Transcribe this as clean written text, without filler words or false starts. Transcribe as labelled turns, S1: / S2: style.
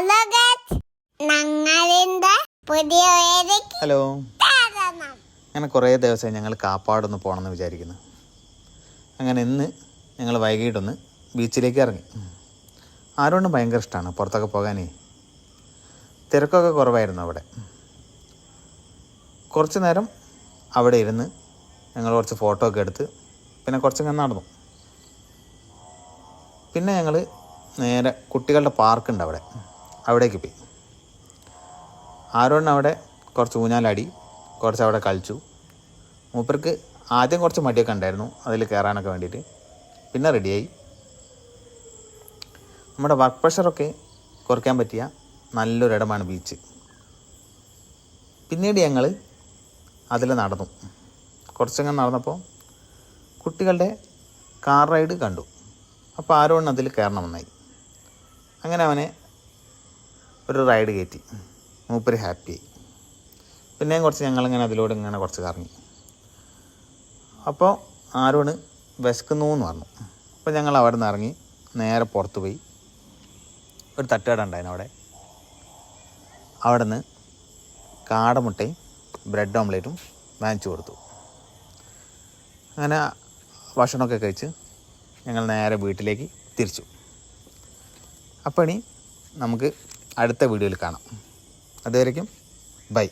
S1: Hello guys, ഞങ്ങളിന്റെ പുതിയ
S2: hello. അങ്ങനെ കുറേ ദിവസമായി ഞങ്ങൾ കാപ്പാടൊന്ന് പോകണമെന്ന് വിചാരിക്കുന്നു. അങ്ങനെ ഇന്ന് ഞങ്ങൾ വൈകിട്ടൊന്ന് ബീച്ചിലേക്ക് ഇറങ്ങി. ആരോണ്ടും ഭയങ്കര ഇഷ്ടമാണ് പുറത്തൊക്കെ പോകാനേ. തിരക്കൊക്കെ കുറവായിരുന്നു അവിടെ. കുറച്ച് നേരം അവിടെ ഇരുന്ന് ഞങ്ങൾ കുറച്ച് ഫോട്ടോ ഒക്കെ എടുത്ത് പിന്നെ കുറച്ചൊക്കെ നടന്നു. പിന്നെ ഞങ്ങൾ നേരെ കുട്ടികളുടെ പാർക്കുണ്ട് അവിടേക്ക് പോയി. ആരോണ് അവിടെ കുറച്ച് ഊഞ്ഞാലാടി, കുറച്ച് അവിടെ കളിച്ചു. മൂപ്പർക്ക് ആദ്യം കുറച്ച് മടിയൊക്കെ ഉണ്ടായിരുന്നു അതിൽ കയറാനൊക്കെ വേണ്ടിയിട്ട്. പിന്നെ റെഡിയായി. നമ്മുടെ വർക്ക് പ്രഷറൊക്കെ കുറയ്ക്കാൻ പറ്റിയ നല്ലൊരിടമാണ് ബീച്ച്. പിന്നീട് ഞങ്ങൾ അതിൽ നടന്നു. കുറച്ചങ്ങനെ നടന്നപ്പോൾ കുട്ടികളുടെ കാർ റൈഡ് കണ്ടു. അപ്പോൾ ആരോണ് അതിൽ കയറണമെന്നായി. അങ്ങനെ അവനെ ഒരു റൈഡ് കയറ്റി. മൂപ്പര് ഹാപ്പിയായി. പിന്നെയും കുറച്ച് ഞങ്ങളിങ്ങനെ അതിലൂടെ ഇങ്ങനെ കുറച്ച് കറങ്ങി. അപ്പോൾ ആരോണ് വിശക്കുന്നു എന്ന് പറഞ്ഞു. അപ്പോൾ ഞങ്ങൾ അവിടെ നിന്ന് ഇറങ്ങി നേരെ പുറത്ത് പോയി ഒരു തട്ടുകട ഉണ്ടായിരുന്നു അവിടെ നിന്ന് കാടമുട്ടയും ബ്രെഡ് ഓംലേറ്റും വാങ്ങിച്ചു കൊടുത്തു. അങ്ങനെ ഭക്ഷണമൊക്കെ കഴിച്ച് ഞങ്ങൾ നേരെ വീട്ടിലേക്ക് തിരിച്ചു. അപ്പോൾ ഇനി നമുക്ക് അടുത്ത വീഡിയോയിൽ കാണാം. അതുവരേക്കും ബൈ.